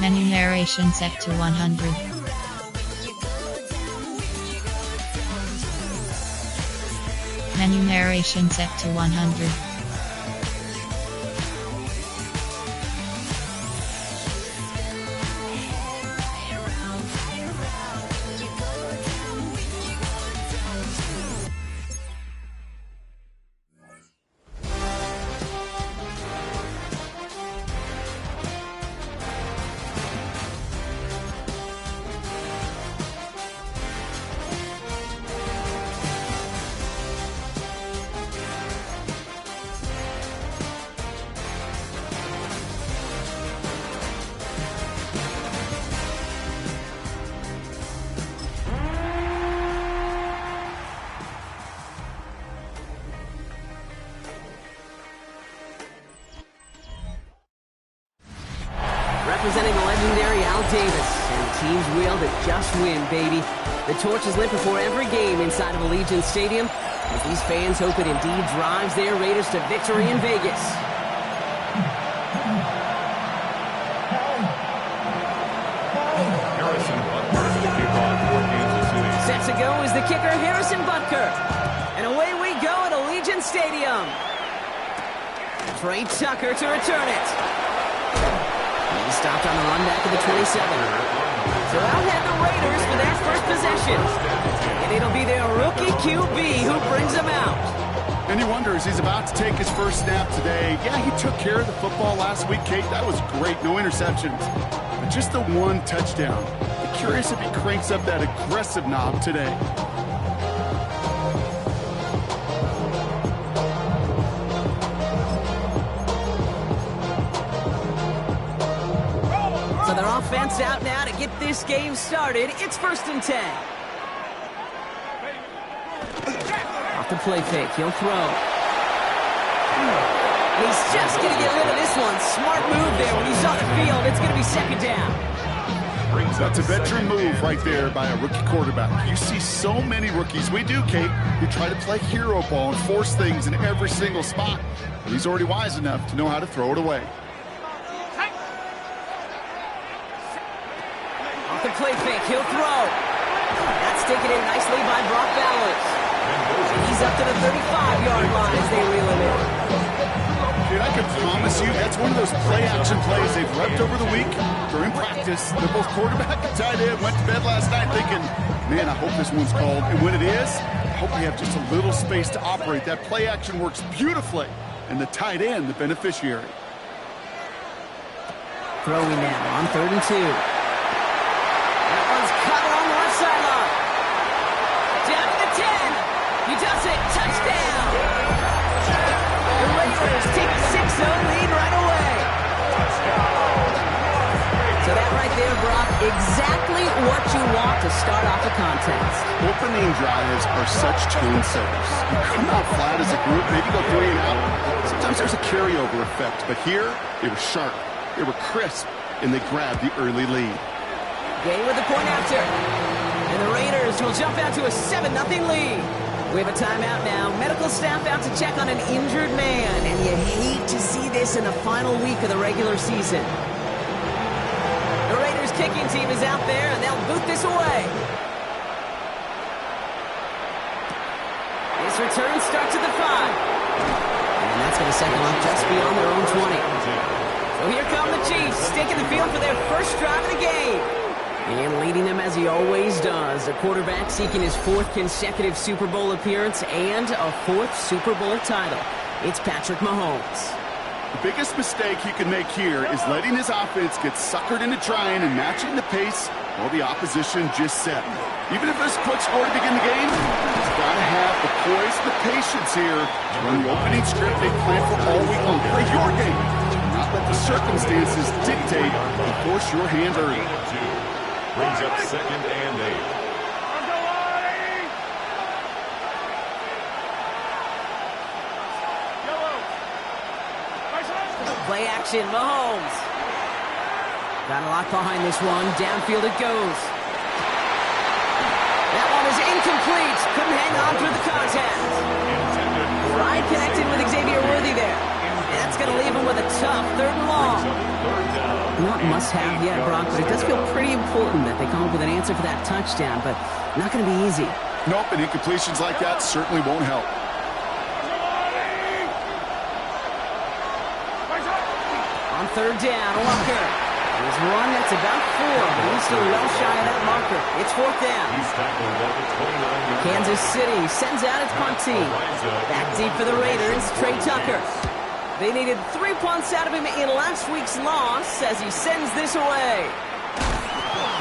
Menu narration set to 100. Menu narration set to 100. Representing the legendary Al Davis, and the team's will to just win, baby. The torch is lit before every game inside of Allegiant Stadium, as these fans hope it indeed drives their Raiders to victory in Vegas. Harrison Butker to kick off for Kansas City. Set to go is the kicker, Harrison Butker. And away we go at Allegiant Stadium. Trey Tucker to return it. He stopped on the run back of the 27. So out head the Raiders for their first possession. And it'll be their rookie QB who brings them out. And he wonders, he's about to take his first snap today. Yeah, he took care of the football last week, Kate. That was great. No interceptions. But just the one touchdown. I'm curious if he cranks up that aggressive knob today. So their offense out now to get this game started. It's 1st and 10. Off the play fake, he'll throw. He's just going to get rid of this one. Smart move there when he's on the field. It's going to be 2nd down. That's a veteran move right there by a rookie quarterback. You see so many rookies, we do, Kate, who try to play hero ball and force things in every single spot. But he's already wise enough to know how to throw it away. Off the play fake, he'll throw. That's taken in nicely by Brock Bowers. And he's up to the 35-yard line as they reel him in. Dude, I can promise you that's one of those play-action plays they've repped over the week during practice. They're both quarterback and tight end. Went to bed last night thinking, man, I hope this one's called. And when it is, I hope we have just a little space to operate. That play-action works beautifully. And the tight end, the beneficiary. Throwing now on 3rd and 2. That one's cut along the left sideline. Down to the 10. He does it. Touchdown. The Raiders take a 6-0 lead right away. So that right there, Brock, exactly what you want to start off a contest. Opening drives are such tone setters. You come out flat as a group, maybe go 3 and out. Sometimes there's a carryover effect, but here, they were sharp, they were crisp, and they grabbed the early lead. Gay with the point after. And the Raiders will jump out to a 7-0 lead. We have a timeout now. Medical staff out to check on an injured man. And you hate to see this in the final week of the regular season. The Raiders kicking team is out there, and they'll boot this away. This return starts at the 5. And that's going to set them up just beyond their own 20. So here come the Chiefs, taking the field for their first drive of the game. And leading them as he always does, a quarterback seeking his 4th consecutive Super Bowl appearance and a 4th Super Bowl title. It's Patrick Mahomes. The biggest mistake he can make here is letting his offense get suckered into trying and matching the pace while the opposition just set. Even if there's a quick score to begin the game, he's got to have the poise and the patience here to run the opening script they planned for all week long. Play your game. Not let the circumstances dictate and force your hand early. Brings up 2nd and 8. Play action, Mahomes. Got a lot behind this one. Downfield it goes. That one is incomplete. Couldn't hang on through the contact. Ryan connected with Xavier Worthy there. And that's going to leave him with a tough 3rd and long. Not not must-have yet, Brock, but it does feel pretty important that they come up with an answer for that touchdown, but not going to be easy. Nope, and incompletions like that certainly won't help. On third down, Walker. His run, that's about 4, but he's still well shy of that marker. It's fourth down. He's tackled at the 29-yard line. Kansas City sends out its punt team. Back deep for the Raiders, Trey Tucker. They needed 3 punts out of him in last week's loss as he sends this away.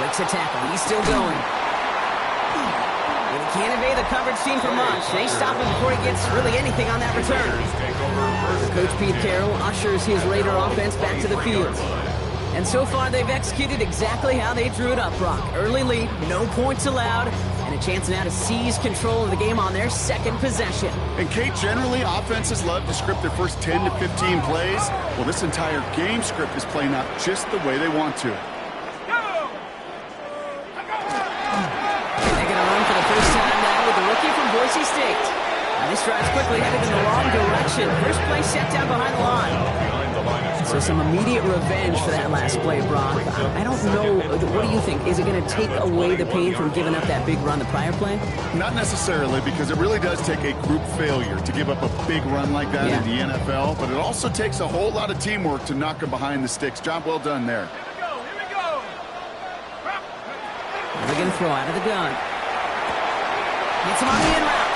Breaks a tackle. He's still going. And he can't evade the coverage team for much. They stop him before he gets really anything on that return. Coach Pete Carroll ushers his Raider offense back to the field. And so far, they've executed exactly how they drew it up, Brock. Early lead, no points allowed, and a chance now to seize control of the game on their second possession. And Kate, generally, offenses love to script their first 10 to 15 plays. Well, this entire game script is playing out just the way they want to. And they're going to run for the first time now with the rookie from Boise State. And this drive's quickly headed in the wrong direction. First play set down behind the line. So some immediate revenge for that last play, Brock. I don't know. What do you think? Is it going to take away the pain from giving up that big run the prior play? Not necessarily, because it really does take a group failure to give up a big run like that in the NFL, but it also takes a whole lot of teamwork to knock them behind the sticks. Job well done there. They're going to throw out of the gun. Gets him on the in route.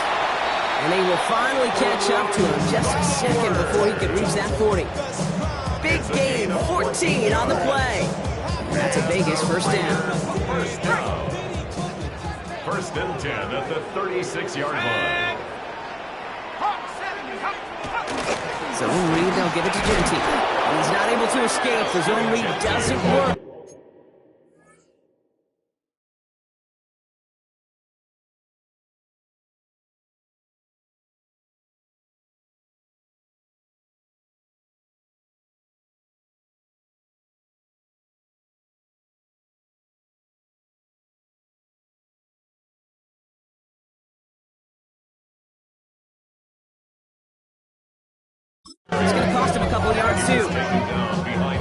And they will finally catch up to him just a second before he could reach that 40. Big gain, 14 on the play. That's a Vegas first down. First and 10 at the 36-yard line. Zone read, they'll give it to Genty. He's not able to escape. The zone read doesn't work. It's going to cost him a couple of yards, too.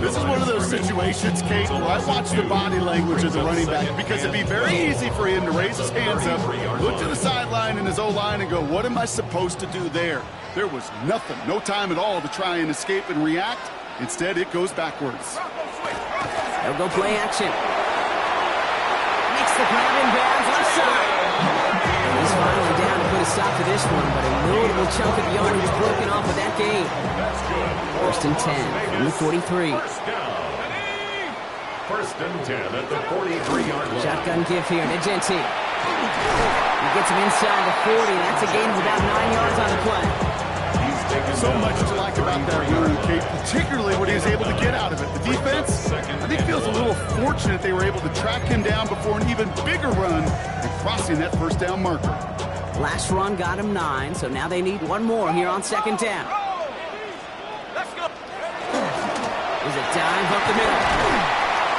This is one of those situations, Kate, where I watch the body language of the running back because it'd be very easy for him to raise his hands up, look to the sideline in his O-line and go, what am I supposed to do there? There was nothing, no time at all to try and escape and react. Instead, it goes backwards. They'll go play action. Makes the grab in bounds, left side. He's finally down to put a stop to this one, but a notable chunk of yardage broken off with that gain. First and 10 from the 43. First and 10 at the 43-yard line. Shotgun give here to Genty. He gets him inside the 40. That's a gain of about 9 yards on the play. So much to like about that run, Kate, particularly what he was able to get out of it. The defense, I think, feels a little fortunate they were able to track him down before an even bigger run and crossing that first down marker. Last run got him 9, so now they need one more here on second down. There's a dive up the middle.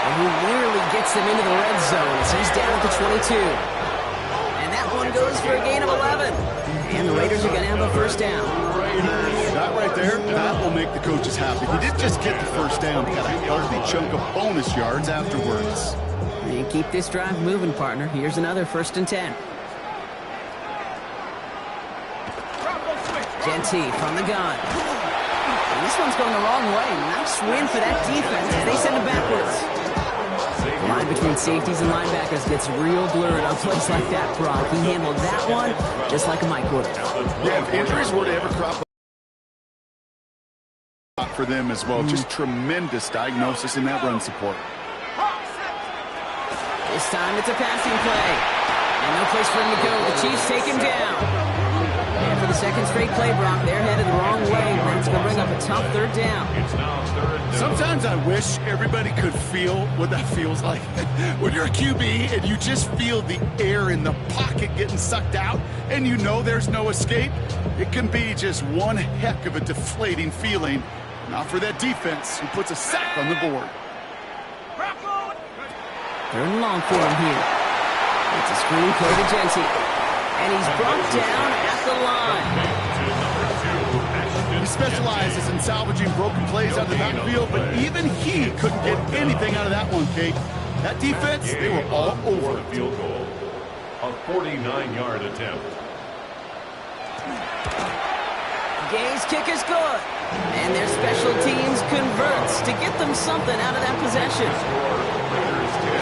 And he nearly gets them into the red zone as he's down at the 22. And that one goes for a gain of 11. And the Raiders are going to have a first down. That right there, that will make the coaches happy. He didn't just get the first down, he got a healthy chunk of bonus yards afterwards. And keep this drive moving, partner. Here's another first and 10. Genty from the gun. And this one's going the wrong way. Nice win for that defense as they send it backwards. The line between safeties and linebackers gets real blurred on plays like that, Brock. He handled that one just like a Mike would. Yeah, if injuries were to ever crop up for them as well, just tremendous diagnosis in that run support. This time it's a passing play. And no place for him to go. The Chiefs take him down. And for the second straight play, Brock, they're headed the wrong way. That's going to bring up a tough third down. It's now third down. Sometimes I wish everybody could feel what that feels like. When you're a QB and you just feel the air in the pocket getting sucked out and you know there's no escape, it can be just one heck of a deflating feeling. Not for that defense who puts a sack on the board. Third and long for him here. It's a screen play to Genty. And he's brought down at the line. You specializes in salvaging broken plays out of the backfield, but even he couldn't get anything out of that one, Kate. That defense, they were all over a field goal. A 49-yard attempt. Gay's kick is good. And their special teams converts to get them something out of that possession.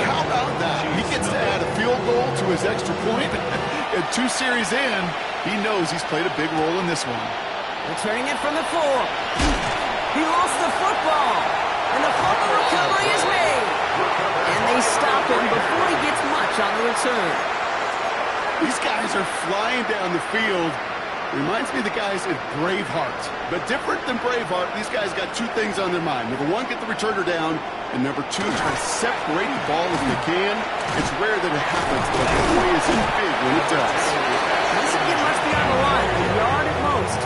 How about that? He gets to add a field goal to his extra point. And 2 series in, he knows he's played a big role in this one. Returning it from the 4. He lost the football. And the fumble recovery is made. And they stop him before he gets much on the return. These guys are flying down the field. Reminds me of the guys at Braveheart. But different than Braveheart, these guys got 2 things on their mind. Number 1, get the returner down. And number 2, try to separate the ball if they can. It's rare that it happens, but boy, is it big when it does. He doesn't get much beyond the line, a yard at most.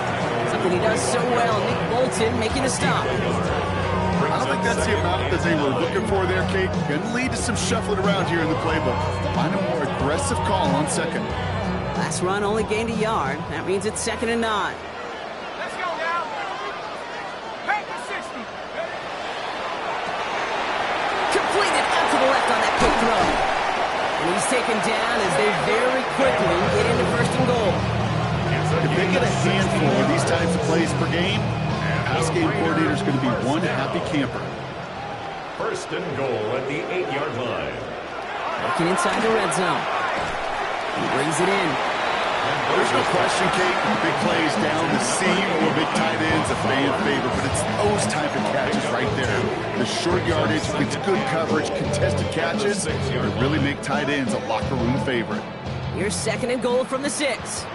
Something he does so well, Nick Bolton making a stop. I don't think that's the amount that they were looking for there, Kate. Going to lead to some shuffling around here in the playbook. Find a more aggressive call on second. Last run only gained a yard. That means it's 2nd and 9. Let's go now. Pack the 60. Completed out to the left on that quick throw. And he's taken down as they very quickly get into 1st and goal. If they get a handful of these types of plays per game, pass game coordinator is going to be one happy camper. 1st and goal at the 8-yard line. Working inside the red zone. He brings it in. There's no question, Kate, big plays down the seam or big tight ends a fan favorite, but it's those type of catches right there. The short yardage, it's good coverage, contested catches that really make tight ends a locker room favorite. Here's 2nd and goal from the 6.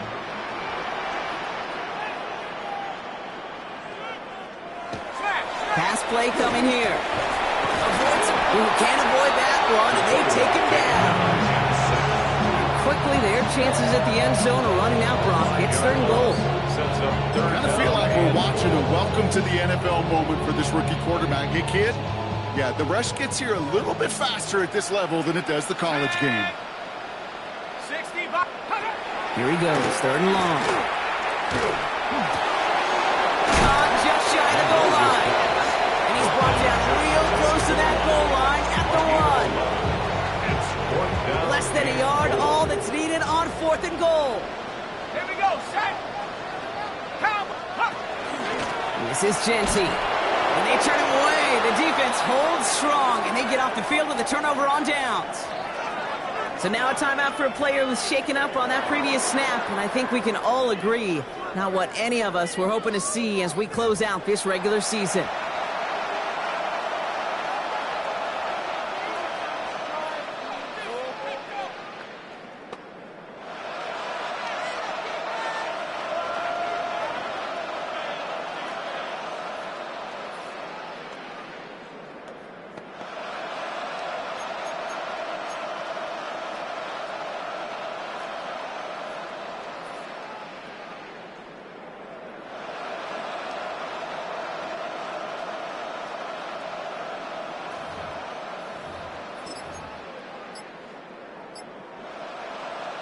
Pass play coming here. Can't avoid that one, and they take him down. Quickly, their chances at the end zone are running out, Brock. It's 3rd and goal. I kind of feel like we're watching a welcome to the NFL moment for this rookie quarterback. Hey, kid? Yeah, the rush gets here a little bit faster at this level than it does the college game. 60. Here he goes, 3rd and long. Just shy of the goal line. And he's brought down real close to that goal line at the 1. Less than a yard, all that's needed on 4th and goal. Here we go, set. Come. This is Genty. And they turn him away. The defense holds strong, and they get off the field with a turnover on downs. So now a timeout for a player who's shaken up on that previous snap, and I think we can all agree, not what any of us were hoping to see as we close out this regular season.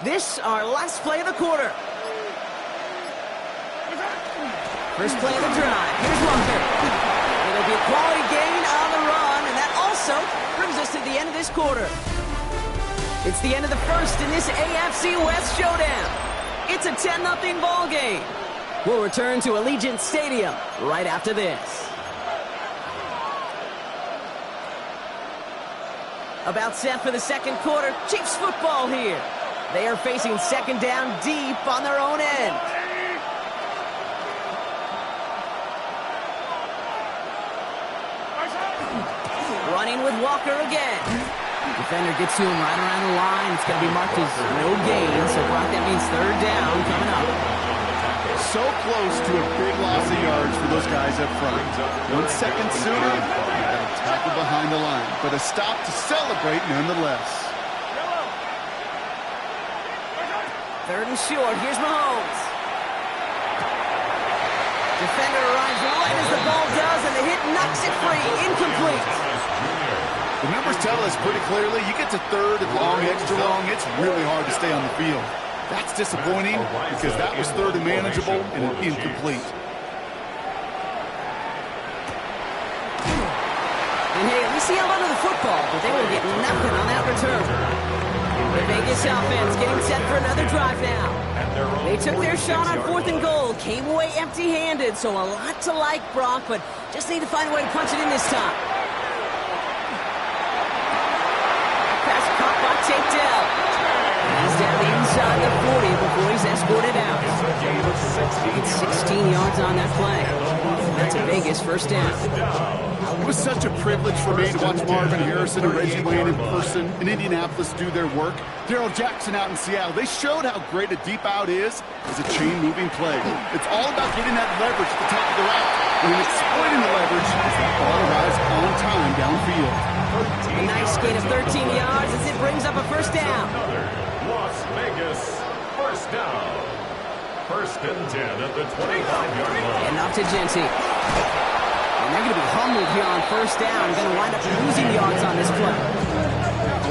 This, our last play of the quarter. First play of the drive. Here's Walker. It'll be a quality gain on the run, and that also brings us to the end of this quarter. It's the end of the first in this AFC West showdown. It's a 10-0 ball game. We'll return to Allegiant Stadium right after this. About set for the 2nd quarter. Chiefs football here. They are facing 2nd down deep on their own end. Running with Walker again. Defender gets to him right around the line. It's going to be marked as no gain, so Brock, that means 3rd down coming up. So close to a big loss of yards for those guys up front. 1 second sooner, they got a tackle behind the line, but a stop to celebrate nonetheless. 3rd and short. Here's Mahomes. Defender arrives right as the ball does, and the hit knocks it free. Incomplete. The numbers tell us pretty clearly, you get to 3rd and long, extra long, it's really hard to stay on the field. That's disappointing because that was 3rd and manageable and an incomplete. Gets the onto the football, but they will get nothing on that return. The Vegas offense getting set for another drive now. They took their shot on 4th and goal, came away empty-handed, so a lot to like, Brock, but just need to find a way to punch it in this time. Pass caught by Tate Dell. He's down inside the 40 before he's escorted out. It's 16 yards on that play. That's a Vegas first down. It was such a privilege for me to watch Marvin Harrison and Reggie Wayne in person in Indianapolis do their work. Darrell Jackson out in Seattle. They showed how great a deep out is as a chain-moving play. It's all about getting that leverage at the top of the route and then exploiting the leverage as the ball arrives on time downfield. A nice gain of 13 yards as it brings up a first down. Las Vegas first down. 1st and 10 at the 25-yard line. And off to Genty. And they're going to be humbled here on first down. Going to wind up losing yards on this play.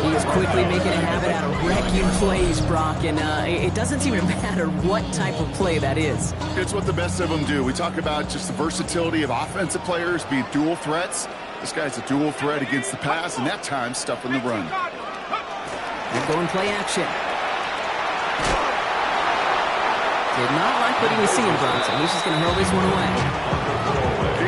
He is quickly making a habit out of wrecking plays, Brock, and it doesn't seem to matter what type of play that is. It's what the best of them do. We talk about just the versatility of offensive players being dual threats. This guy's a dual threat against the pass, and that time stuffing the run. And going play action. Did not like what he was seeing, Brock, so he's just going to hurl this one away.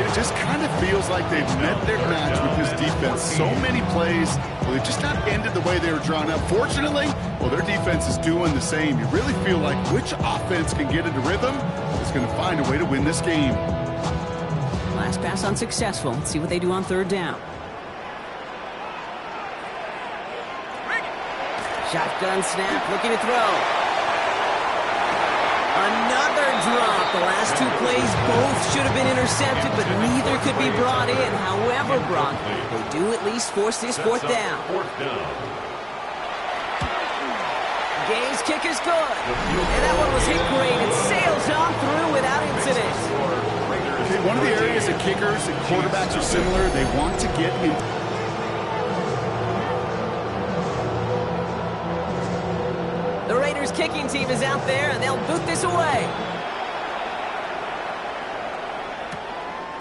It just kind of feels like they've met their match with this defense. So many plays, well, they've just not ended the way they were drawn up. Fortunately, well, their defense is doing the same. You really feel like which offense can get into rhythm is going to find a way to win this game. Last pass unsuccessful. Let's see what they do on 3rd down. Shotgun snap, looking to throw. Another drop. The last 2 plays both should have been intercepted, but neither could be brought in. However, Brock, they do at least force this 4th down. Gay's kick is good. And that one was hit great. It sails on through without incident. Okay, one of the areas that kickers and quarterbacks are similar, they want to get in. The Raiders kicking team is out there, and they'll boot this away.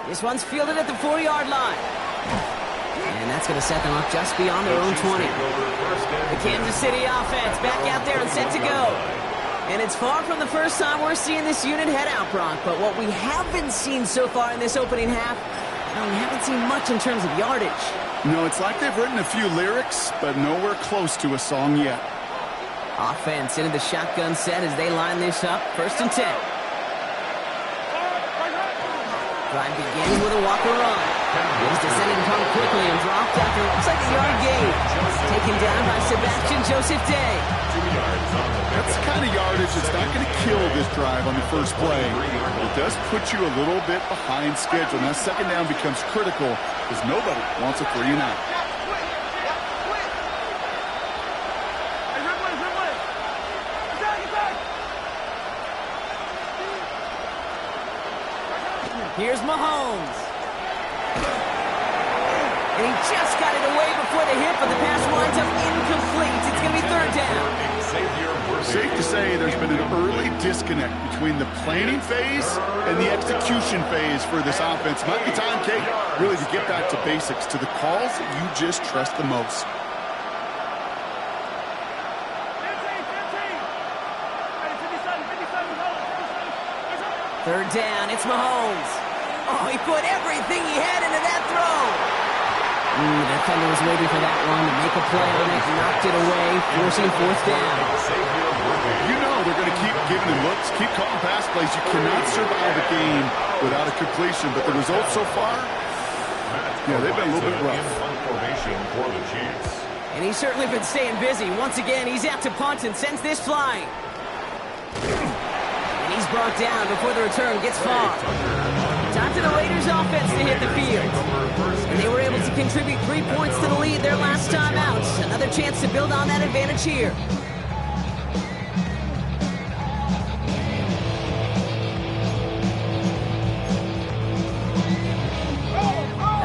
This one's fielded at the 4-yard line. And that's going to set them up just beyond their own 20. The Kansas City offense back out there and set to go. And it's far from the first time we're seeing this unit head out, Brock. But what we haven't seen so far in this opening half, well, we haven't seen much in terms of yardage. No, it's like they've written a few lyrics, but nowhere close to a song yet. Offense into the shotgun set as they line this up. 1st and 10. Drive begins with a walker run. He's descended and come quickly and dropped after it looks like a yard gain. Taken down by Sebastian Joseph Day. That's the kind of yardage that's not going to kill this drive on the first play. It does put you a little bit behind schedule. Now 2nd down becomes critical because nobody wants a 3 and out. Here's Mahomes. And he just got it away before the hit, but the pass winds up incomplete. It's going to be 3rd down. Safe to say there's been an early disconnect between the planning phase and the execution phase for this offense. Might be time, Kate, really to get back to basics, to the calls that you just trust the most. Third down, it's Mahomes. Oh, he put everything he had into that throw. The defender was waiting for that one to make a play on it, knocked it away, forcing 4th down. You know they're going to keep giving him looks, keep calling pass plays. You cannot survive a game without a completion, but the results so far, yeah, they've been a little bit rough. And he's certainly been staying busy. Once again, he's out to punt and sends this flying. And he's brought down before the return gets far. Time to the Raiders offense to hit the field. And they were able to contribute 3 points to the lead their last time out. Another chance to build on that advantage here.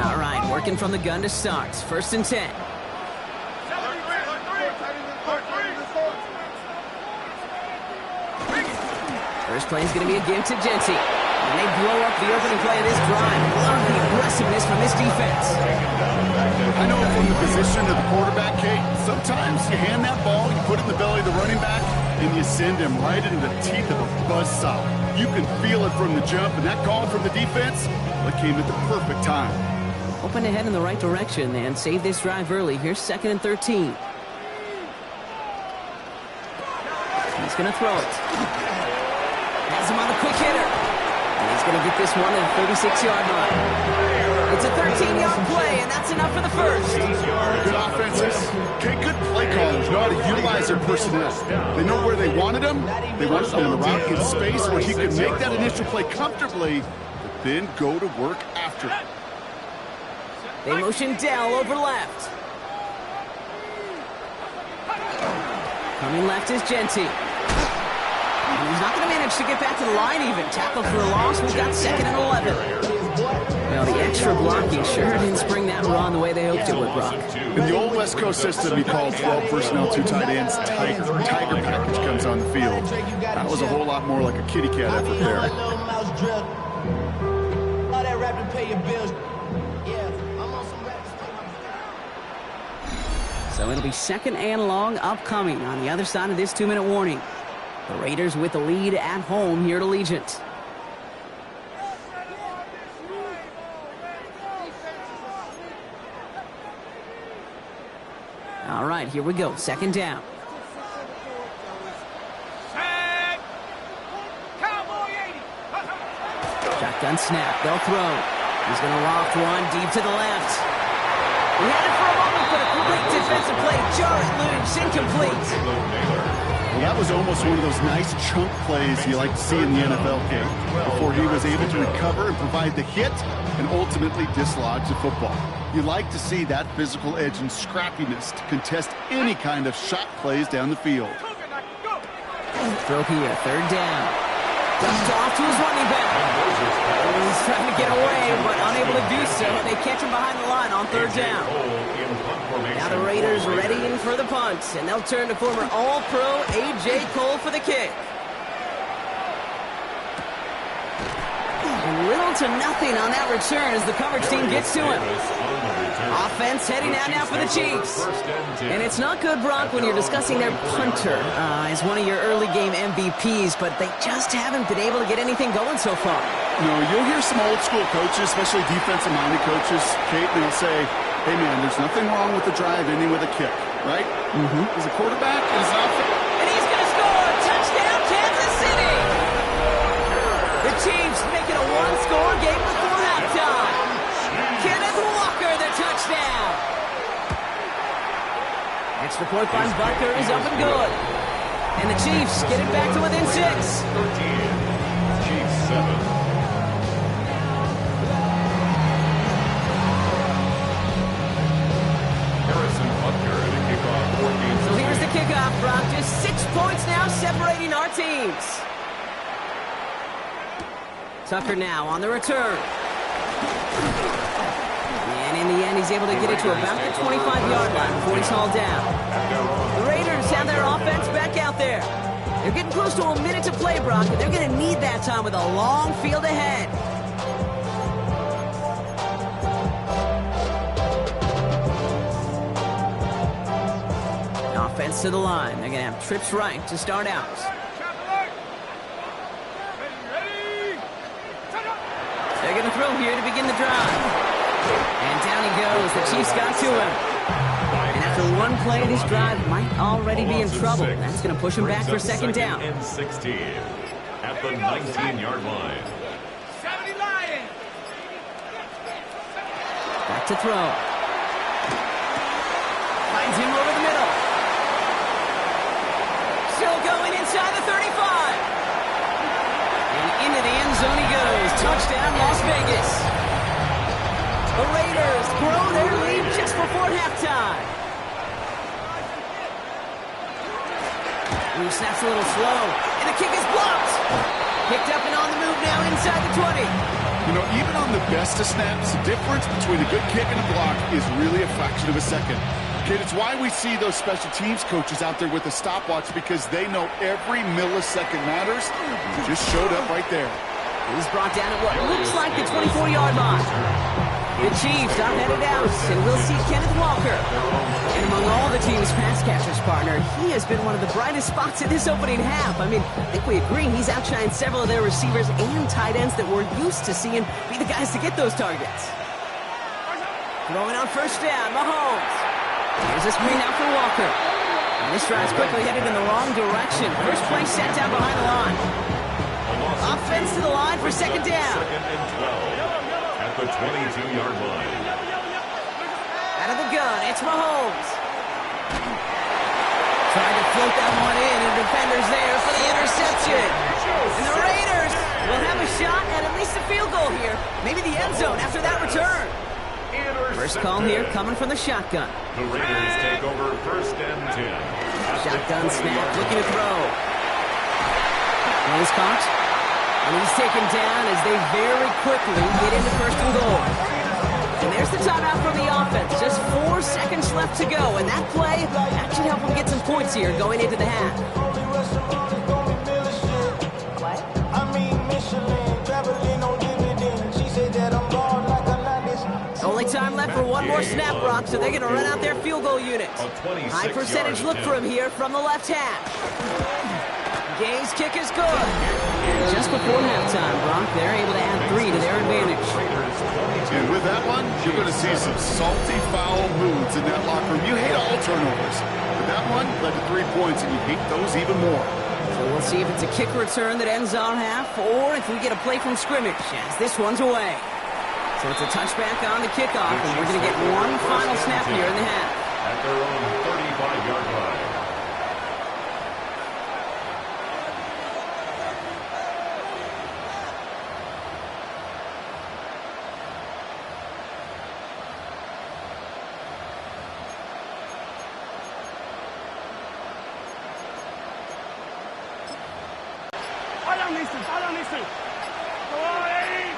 All right, working from the gun to start. 1st and 10. First play is going to be a give to Genty. And they blow up the opening play of this drive. Love the aggressiveness from this defense. I know from the position of the quarterback, Kate, sometimes you hand that ball, you put it in the belly of the running back, and you send him right into the teeth of a buzzsaw. You can feel it from the jump, and that call from the defense, that came at the perfect time. Hoping to head in the right direction and save this drive early. Here's 2nd and 13. He's going to throw it. Has him on the quick hitter. And he's going to get this one at the 36-yard line. It's a 13-yard play, and that's enough for the first. Good offenses. Okay, good play callers know how to utilize their personnel. They know where they wanted them. They wanted them in the route in space where he could make that initial play comfortably, but then go to work after it. They motion Dell over left. Coming left is Genty. And he's not going to manage to get back to the line even. Tackled for a loss. We've got 2nd and 11. Well, the extra blocking sure didn't spring that run the way they hoped it would, Brock. In the old West Coast system, you call 12 personnel, 2 tight ends, Tiger. Tiger package comes on the field. That was a whole lot more like a kitty cat effort there. So it'll be 2nd and long upcoming on the other side of this 2-minute warning. The Raiders with the lead at home here at Allegiant. All right, here we go. 2nd down. Shotgun snap. They'll throw. He's going to loft one deep to the left. He had it for a moment, but a great defensive play. Jarrett Lynch, incomplete. Well, that was almost one of those nice chunk plays you like to see in the NFL game before he was able to recover and provide the hit and ultimately dislodge the football. You like to see that physical edge and scrappiness to contest any kind of shot plays down the field. Throw here, 3rd down. Dumped off to his running back. He's trying to get away, but unable to do so. They catch him behind the line on 3rd down. Now the Raiders ready in for the punt, and they'll turn to former All-Pro A.J. Cole for the kick. And little to nothing on that return as the coverage team gets to him. Offense heading out now for the Chiefs. And it's not good, Brock, when you're discussing their punter as one of your early game MVPs, but they just haven't been able to get anything going so far. No, you'll hear some old school coaches, especially defensive-minded coaches, Kate, they'll say, hey, man, there's nothing wrong with the drive ending with a kick, right? As a quarterback, as an offense. And he's going to score! Touchdown, Kansas City! The Chiefs make it a one-score game before halftime. Kenneth Walker, the touchdown! Extra point by Butker is up and good. And the Chiefs get it back to within 6. 13, Chiefs 7. So here's the kickoff, Brock. Just 6 points now separating our teams. Tucker now on the return. And in the end, he's able to get it to about the 25-yard line before he's hauled down. The Raiders have their offense back out there. They're getting close to a minute to play, Brock, and they're going to need that time with a long field ahead. Offense to the line. They're going to have trips right to start out. They're going to throw here to begin the drive. And down he goes. The Chiefs got to him. And after one play, this drive might already be in trouble. That's going to push him back for 2nd down. And 16 at the 19-yard line. Back to throw. Finds him over the middle. Still going inside the 35. And into the end zone he goes. Touchdown, Las Vegas. The Raiders grow their lead just before halftime. He snaps a little slow, and the kick is blocked. Picked up and on the move now inside the 20. You know, even on the best of snaps, the difference between a good kick and a block is really a fraction of a second. Kid, it's why we see those special teams coaches out there with a stopwatch, because they know every millisecond matters. He just showed up right there. He's brought down at what looks like the 24-yard line. The Chiefs are headed out, and we'll see Kenneth Walker. And among all the team's pass catchers, partner, he has been one of the brightest spots in this opening half. I mean, I think we agree he's outshined several of their receivers and tight ends that we're used to seeing be the guys to get those targets. Throwing on first down, Mahomes. Here's a screen out for Walker. And this drive's quickly headed in the wrong direction. First play set down behind the line. Offense to the line for second down. Second and 12 at the 22-yard line. Out of the gun, it's Mahomes. Trying to float that one in, and defender's there for the interception. And the Raiders will have a shot at least a field goal here. Maybe the end zone after that return. First call here coming from the shotgun. The Raiders take over first and 10. Shotgun snap, looking to throw. He's caught. And he's taken down as they very quickly get into first and goal. And there's the timeout from the offense. Just 4 seconds left to go. And that play, that should help them get some points here going into the half. Only time left for one more snap, Brock, so they're going to run out their field goal unit. High percentage look for him here from the left half. Gay's kick is good. Just before halftime, Brock, they're able to add 3 to their advantage. And with that one, you're going to see some salty, foul moods in that locker room. You hate all turnovers. But that one led to 3 points, and you hate those even more. So we'll see if it's a kick return that ends our half, or if we get a play from scrimmage as this one's away. So it's a touchback on the kickoff, and we're going to get one final snap here in the half. At their own 35-yard line. Hold on these two. Go on, 80.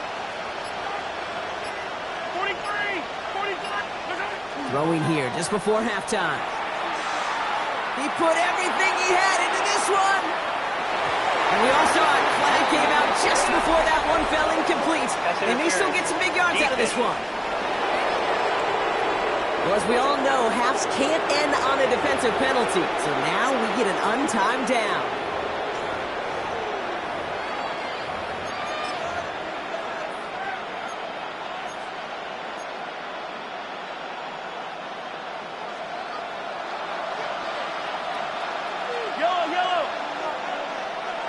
43, 45. Throwing here just before halftime. He put everything he had into this one. And we all saw it. Flag came out just before that one fell incomplete. They may still get some big yards out of this one. Well, as we all know, halves can't end on a defensive penalty. So now we get an untimed down. Yellow.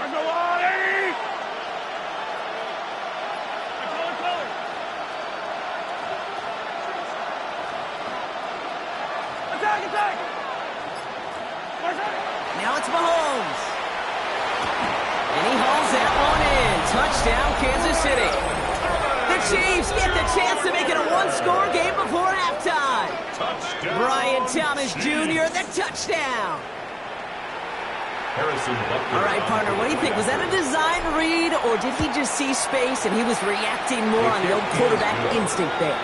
I go on, 80. Color. Attack. Now it's Mahomes. And he hauls that one in. Touchdown, Kansas City. The Chiefs get the chance to make it a one-score game before halftime. Touchdown. Brian Thomas Jr., the touchdown. Harrison Butker. All right, partner, what do you think? Was that a design read, or did he just see space and he was reacting more on the old quarterback instinct there?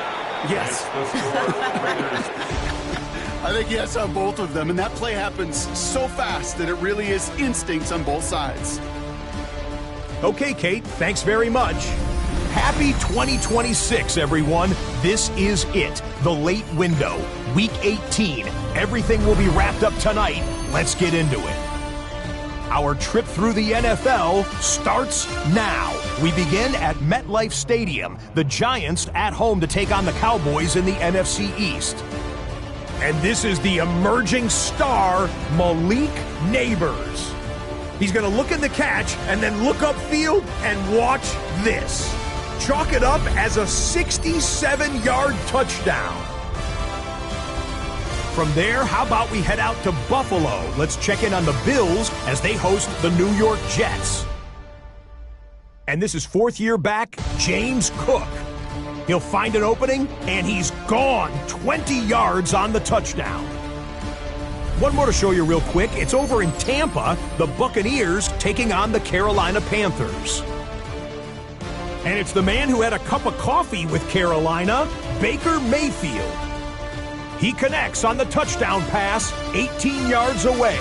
Yes. The score, Raiders. I think yes on both of them, and that play happens so fast that it really is instincts on both sides. Okay, Kate, thanks very much. Happy 2026, everyone. This is it, the late window, Week 18. Everything will be wrapped up tonight. Let's get into it. Our trip through the NFL starts now. We begin at MetLife Stadium. The Giants at home to take on the Cowboys in the NFC East. And this is the emerging star, Malik Neighbors. He's going to look in the catch and then look upfield and watch this. Chalk it up as a 67-yard touchdown. From there, how about we head out to Buffalo? Let's check in on the Bills as they host the New York Jets. And this is fourth year back, James Cook. He'll find an opening, and he's gone 20 yards on the touchdown. One more to show you real quick. It's over in Tampa, the Buccaneers taking on the Carolina Panthers. And it's the man who had a cup of coffee with Carolina, Baker Mayfield. He connects on the touchdown pass 18 yards away.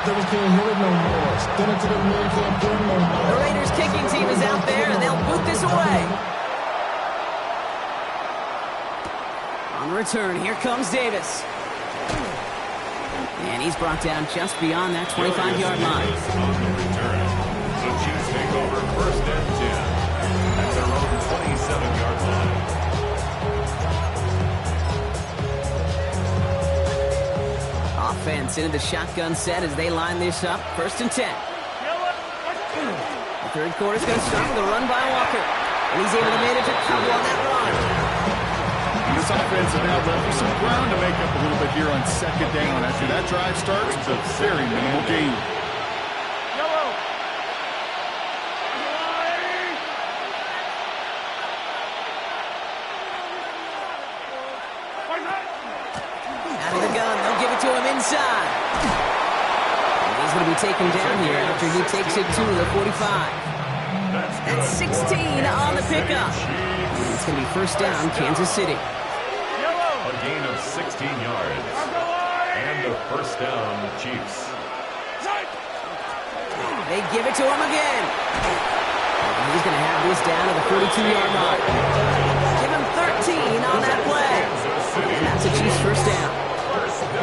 The Raiders kicking team is out there, and they'll boot this away. On the return, here comes Davis. And he's brought down just beyond that 25-yard line. On the return, the Chiefs take over 1st and 10 at their own 27-yard line. Offense into the shotgun set as they line this up. 1st and 10. The third quarter's going to start with a run by Walker. And he's able to manage a couple on that run. This offense has now left some ground to make up a little bit here on 2nd down. After that drive starts, it's a very minimal gain. Out of the gun, they'll give it to him inside. And he's going to be taken down here after he takes it to the 45. That's 16 on the pickup. It's going to be 1st down, Kansas City. A gain of 16 yards. And a 1st down, Chiefs. They give it to him again. And he's going to have this down to the 42-yard line. Give him 13 on that play. And that's a Chiefs 1st down.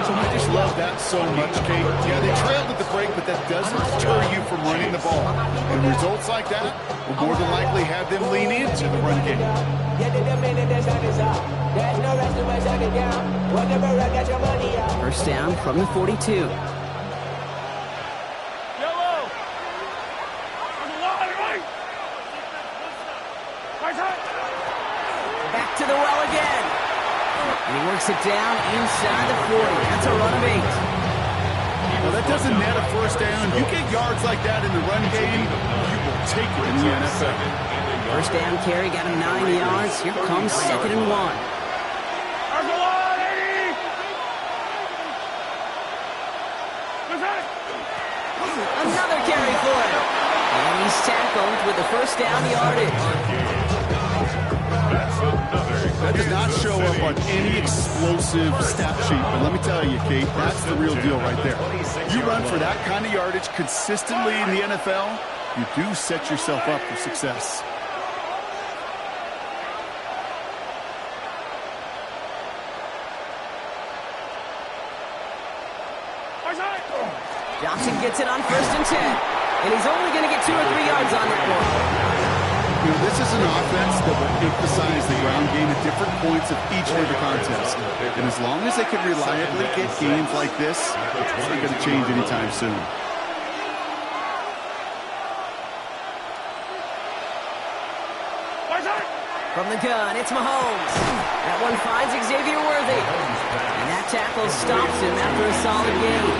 So I just love that so much, Kate. Yeah, they trailed at the break, but that doesn't deter you from running the ball. And results like that will more than likely have them lean into the run game. First down from the 42. Back to the well again. And he works it down inside the 40. That's a run of 8. Well, that doesn't net a 1st down. You get yards like that in the run game, you will take it in the NFL. 1st down carry got him 9 yards. Here comes 2nd and 1. Another carry for him. And he's tackled with the 1st down yardage. That does not show up on any explosive stat sheet, but let me tell you, Kate, that's the real deal right there. You run for that kind of yardage consistently in the NFL, you do set yourself up for success. Johnson gets it on 1st and 10. And he's only going to get 2 or 3 yards on that one. You know, this is an offense that will emphasize the ground game at different points of each and every contest. And as long as they can reliably get games like this, it's not going to change anytime soon. From the gun, it's Mahomes. That one finds Xavier Worthy. And that tackle stops him after a solid gain.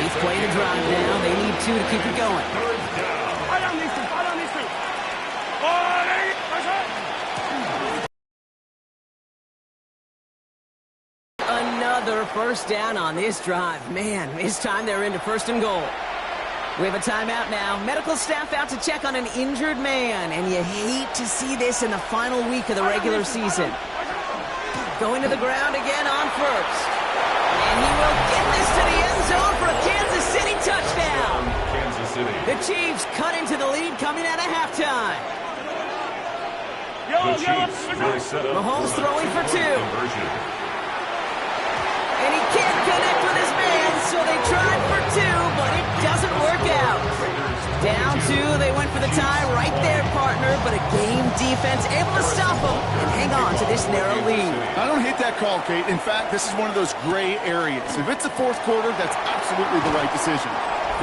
8th play to drive now. They need 2 to keep it going. Another 1st down on this drive. Man, this time they're into 1st and goal. We have a timeout now. Medical staff out to check on an injured man, and you hate to see this in the final week of the regular season. Going to the ground again on 1st. And he will get this to the end zone for a Kansas City touchdown. Kansas City. The Chiefs cut into the lead coming out of halftime. The Chiefs will set up Mahomes throwing for 2. conversion. And he can't connect with his man, so they tried for 2, but it doesn't work out. Down 2, they went for the tie right there, partner, but a game defense able to stop them and hang on to this narrow lead. I don't hate that call, Kate. In fact, this is one of those gray areas. If it's the 4th quarter, that's absolutely the right decision.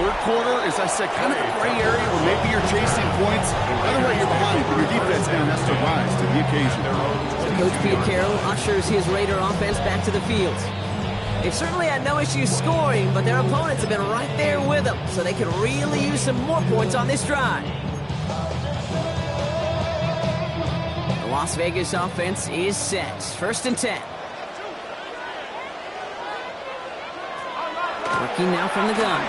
3rd quarter, as I said, kind of a gray area where maybe you're chasing points. Either way, you're behind, but your defense now has to rise to the occasion. Coach Pete Carroll ushers his Raider offense back to the field. They've certainly had no issues scoring, but their opponents have been right there with them, so they could really use some more points on this drive. The Las Vegas offense is set. 1st and 10. Working now from the gun.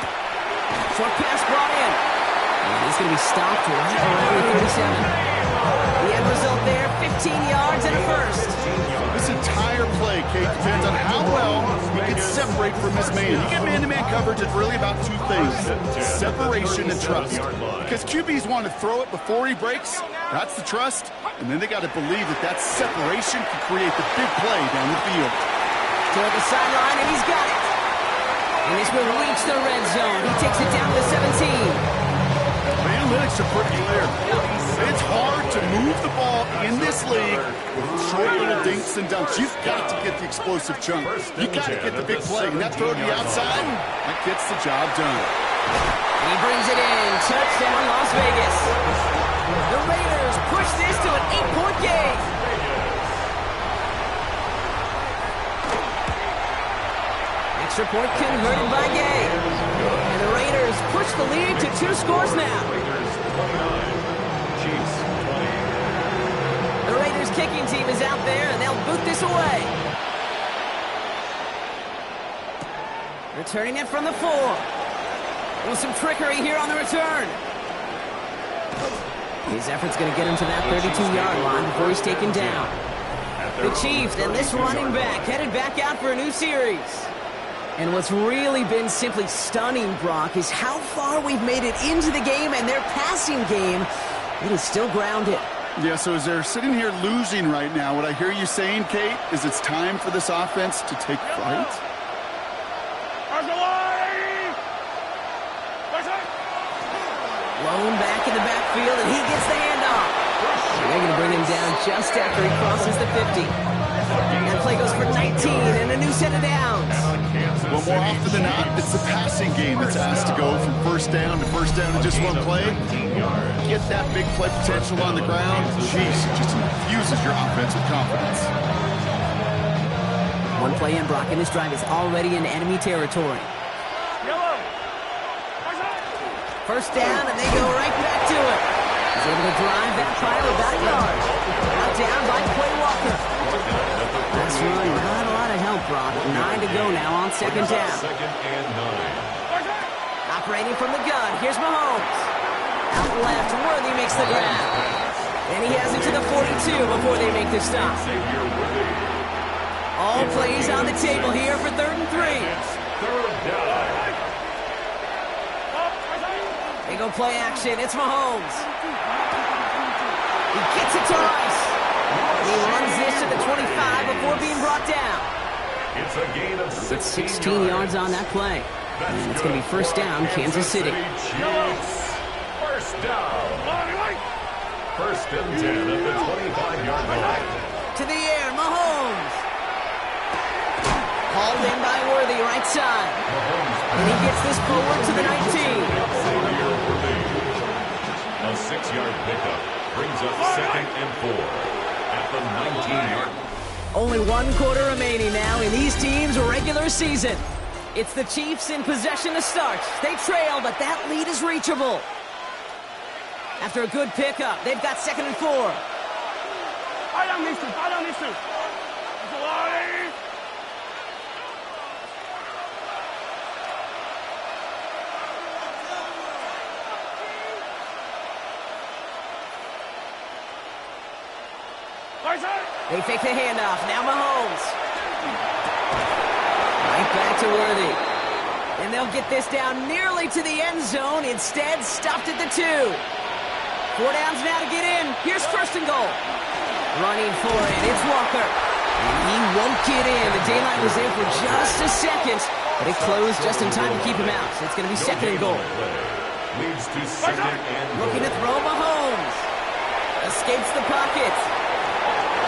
Short pass brought in. And he's going to be stopped right around the 37. The end result there, 15 yards and a first. This entire play, Kate, depends on how well he can separate from his man. You get man-to-man coverage, it's really about two things: separation and trust. Because QBs want to throw it before he breaks. That's the trust. And then they got to believe that that separation can create the big play down the field. Toward the sideline, and he's got it. And this will reach the red zone. He takes it down to the 17. The analytics are pretty clear. It's hard to move the ball in this league with short little dinks and dunks. You've got to get the explosive chunk. You've got to get the big play. And that throw to the outside, that gets the job done. And he brings it in. Touchdown, Las Vegas. The Raiders push this to an 8-point game. Extra point converted by Gay. And the Raiders push the lead to 2 scores now. Raiders 29, Chiefs 20. The Raiders kicking team is out there, and they'll boot this away. Returning it from the 4. With some trickery here on the return. His effort's going to get him to that 32-yard line before he's taken down. The Chiefs and this running back headed back out for a new series. And what's really been simply stunning, Brock, is how far we've made it into the game, and their passing game, it is still grounded. Yeah, so as they're sitting here losing right now, what I hear you saying, Kate, is it's time for this offense to take flight? Lone back in the backfield, and he gets the handoff. They're going to bring him down just after he crosses the 50. That play goes for 19 and a new set of downs. Well, more often than not, it's the passing game that's asked to go from first down to just one play. Get that big play potential on the ground. Jeez, it just infuses your offense with confidence. One play in, Brock, and this drive is already in enemy territory. First down, and they go right back to it. He's able to drive that pile about a yard. Brought down by Quay Walker. That's really not a lot of help, Brock. 9 to go now on second down. Second and 9. Operating from the gun, here's Mahomes. Out left, Worthy makes the grab. And he has it to the 42 before they make the stop. All plays on the table here for 3rd and 3. Third down. They go play action. It's Mahomes. He gets it to Rice. He runs this to the 25 before being brought down. It's a gain of 16 yards on that play. And it's going to be first down, Kansas City. Chiefs. First down. First and 10 at the 25-yard line. To the air, Mahomes. Hauled in by Worthy, right side. And he gets this forward to the 19. A 6-yard pickup brings up 2nd and 4 at the 19-yard. Only 1 quarter remaining now in these teams' regular season. It's the Chiefs in possession to start. They trail, but that lead is reachable. After a good pickup, they've got 2nd and 4. They fake the handoff. Now Mahomes. Right back to Worthy. And they'll get this down nearly to the end zone. Instead, stopped at the 2. 4 downs now to get in. Here's 1st and goal. Running for it. It's Walker. And he won't get in. The daylight was there for just a second, but it closed just in time to keep him out. So it's going to be 2nd and goal. Leads to 2nd and goal. Looking to throw Mahomes. Escapes the pocket.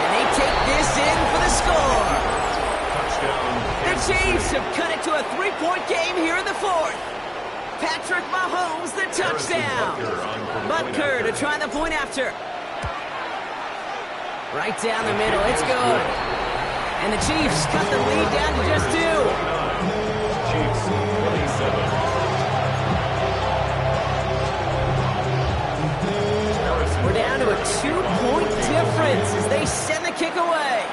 And they take this in for the score. Touchdown. The Chiefs have cut it to a 3-point game here in the 4th. Patrick Mahomes, the touchdown. Butker to try the point after. Right down the middle, it's good. And the Chiefs cut the lead down to just 2. Chiefs 27. We're down to a 2-point difference as they send the kick away.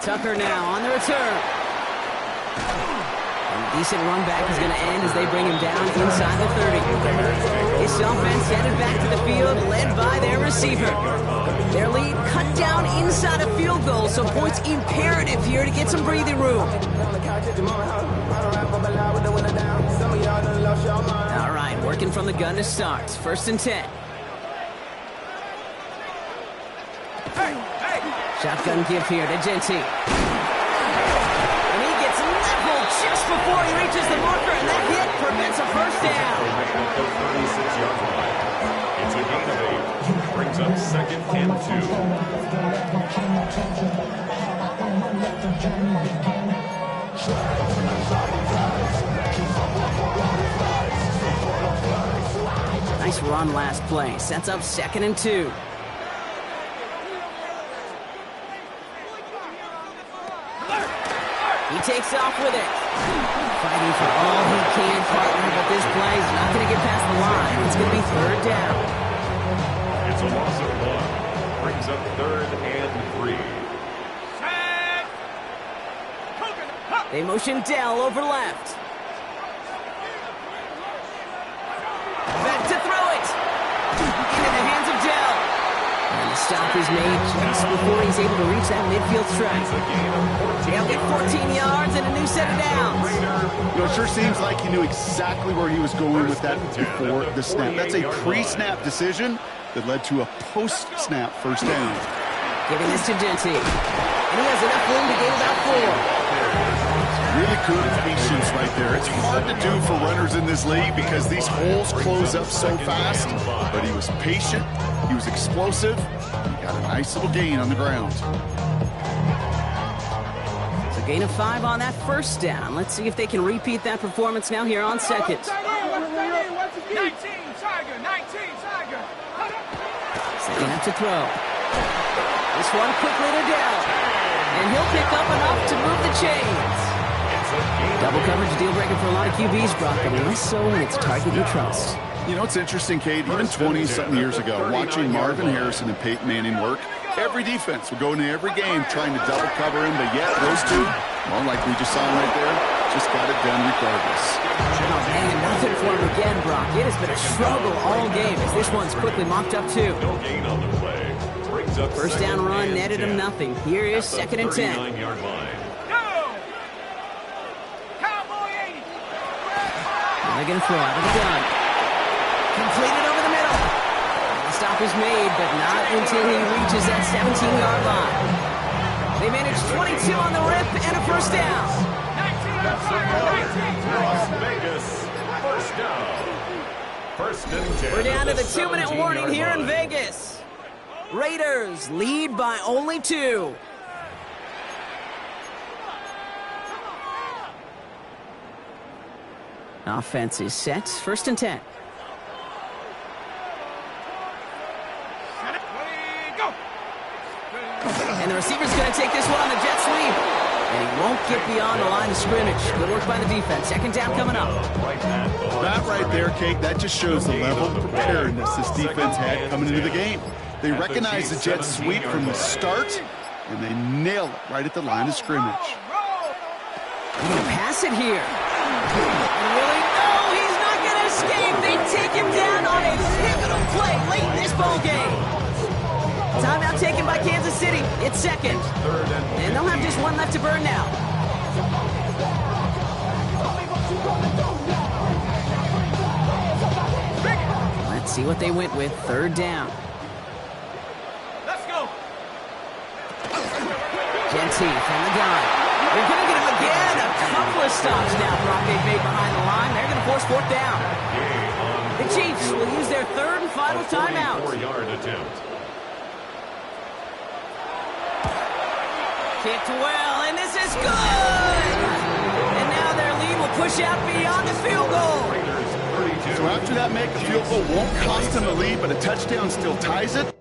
Tucker now on the return. A decent run back is going to end as they bring him down inside the 30. This offense headed back to the field, led by their receiver. Their lead cut down inside a field goal, so points imperative here to get some breathing room. All right, working from the gun to start. 1st and 10. Shotgun give here to Genty. And he gets leveled just before he reaches the marker, and that hit prevents a first down. It's a gain of 8. Brings up 2nd and 2. Nice run last play. Sets up 2nd and 2. He takes off with it. Fighting for all he can, partner, but this play is not going to get past the line. It's going to be 3rd down. It's a loss of 1. Brings up 3rd and 3. They motion Dell over left. Back to throw it. Into the hands of Dell. And the stop is made just before he's able to reach that midfield strike. They'll get 14 yards and a new set of downs. You know, it sure seems like he knew exactly where he was going with that before the snap. That's a pre-snap decision that led to a post-snap first down. Giving this to Genty. And he has enough room to gain about 4. Really good patience right there. It's hard to do for runners in this league because these holes close up so fast. But he was patient. He was explosive. He got a nice little gain on the ground. So gain of 5 on that first down. Let's see if they can repeat that performance now here on 2nd. 19, Tiger, 19, Tiger. 2nd up to throw. This one quickly to Dell. And he'll pick up enough to move the chains. Double coverage deal breaker for a lot of QBs, Brock, but less so when it's a target you trust. You know, it's interesting, Kate, even 20-something years ago, watching Marvin Harrison and Peyton Manning work, every defense would go into every game trying to double cover him, but yet those two, well, like we just saw him right there, just got it done regardless. Oh, man, nothing for him again, Brock. It has been a struggle all game as this one's quickly mopped up, too. No gain on the play. Brings up First down run netted him nothing. Here is 2nd and 10. 39-yard line. They're going to throw out of the gun. Completed over the middle. The stop is made, but not until he reaches that 17-yard line. They manage 22 on the rip and a first down. Las Vegas, first down. 1st and 10. We're down to the 2-minute warning here in Vegas. Raiders lead by only 2. Offense is set. 1st and 10. And the receiver's going to take this one on the jet sweep. And he won't get beyond the line of scrimmage. Good work by the defense. 2nd down coming up. That right there, Kate, that just shows the level of preparedness this defense had coming into the game. They recognized the jet sweep from the start, and they nail it right at the line of scrimmage. He's going to pass it here. Really? No, he's not going to escape. They take him down on a pivotal play late in this ball game. Timeout taken by Kansas City. It's 2nd. And they'll have just 1 left to burn now. Let's see what they went with. 3rd down. Let's go. Genty from the gun. They're going to get him again. A couple of stops now Brock they've made behind the line. They're going to force 4th down. The Chiefs will use their 3rd and final timeout. 44-yard attempt. Kicked well, and this is good! And now their lead will push out beyond the field goal. So after that make, the field goal won't cost them the lead, but a touchdown still ties it.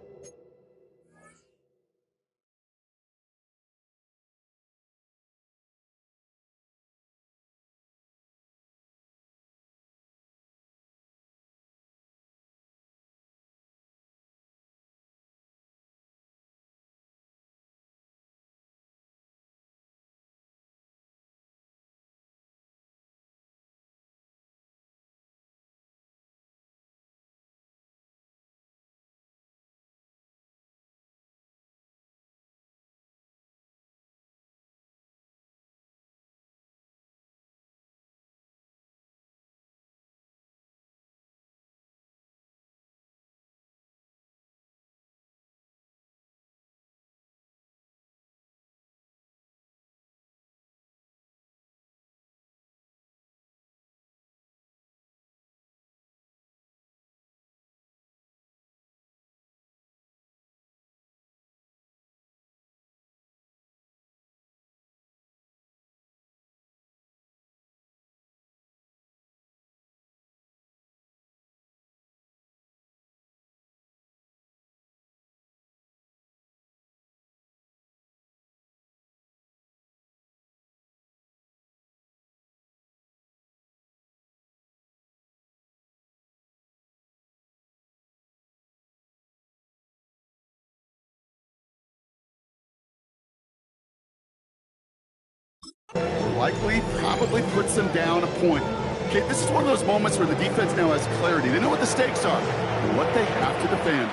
likely probably puts them down a point. Okay, this is one of those moments where the defense now has clarity. They know what the stakes are and what they have to defend.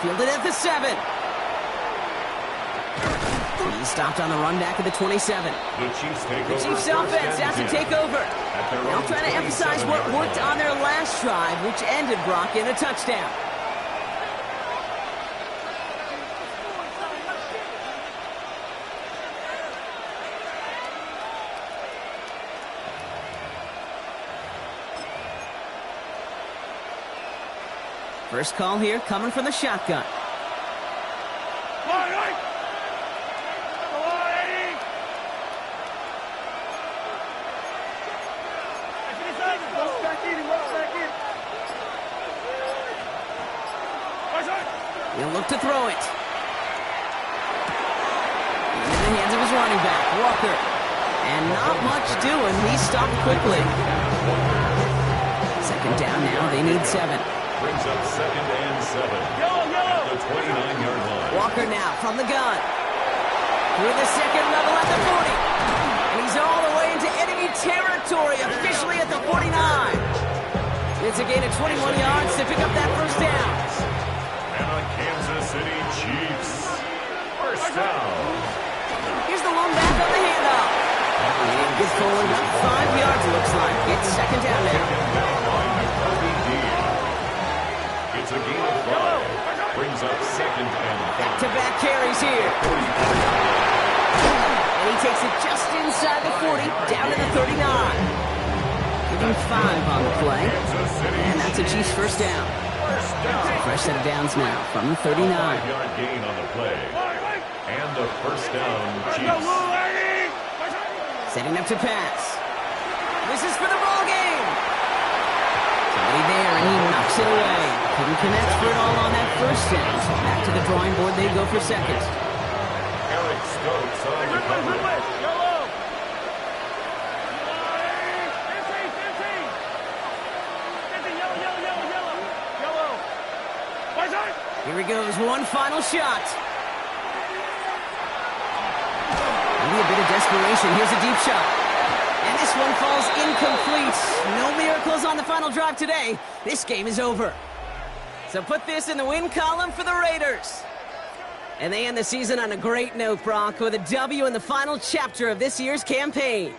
Fielded at the 7. He's stopped on the run back of the 27. The Chiefs take The over. Chiefs offense has to take over. Now They'll trying to emphasize what worked on their last drive, which ended, Brock, in a touchdown. First call here coming from the shotgun. He'll look to throw it. In the hands of his running back, Walker. And not much doing. He stopped quickly. Second down now. They need 7. Brings up 2nd and 7. At the 29-yard line. Walker now from the gun. Through the second level at the 40. And he's all the way into enemy territory, officially at the 49. It's a gain of 21 yards to pick up that first down. And the Kansas City Chiefs. First down. Here's the lone back on the handoff. And gets forward about 5 yards, it looks like. It's second down now. It's a gain of 5. Brings up 2nd and 5. Back-to-back carries here. And he takes it just inside the 40, down to the 39. Giving 5 on the play. And that's a Chiefs first down. Fresh set of downs now from the 39. 5-yard gain on the play. And the first down, Chiefs. Setting up to pass. This is for the ball game. Somebody there, and he knocks it away. Couldn't connect for it all on that first down. So back to the drawing board they go for second. Eric Stokes on the cover. Here he goes, one final shot. Maybe a bit of desperation. Here's a deep shot. And this one falls incomplete. No miracles on the final drive today. This game is over. So put this in the win column for the Raiders. And they end the season on a great note, Brock, with a W in the final chapter of this year's campaign.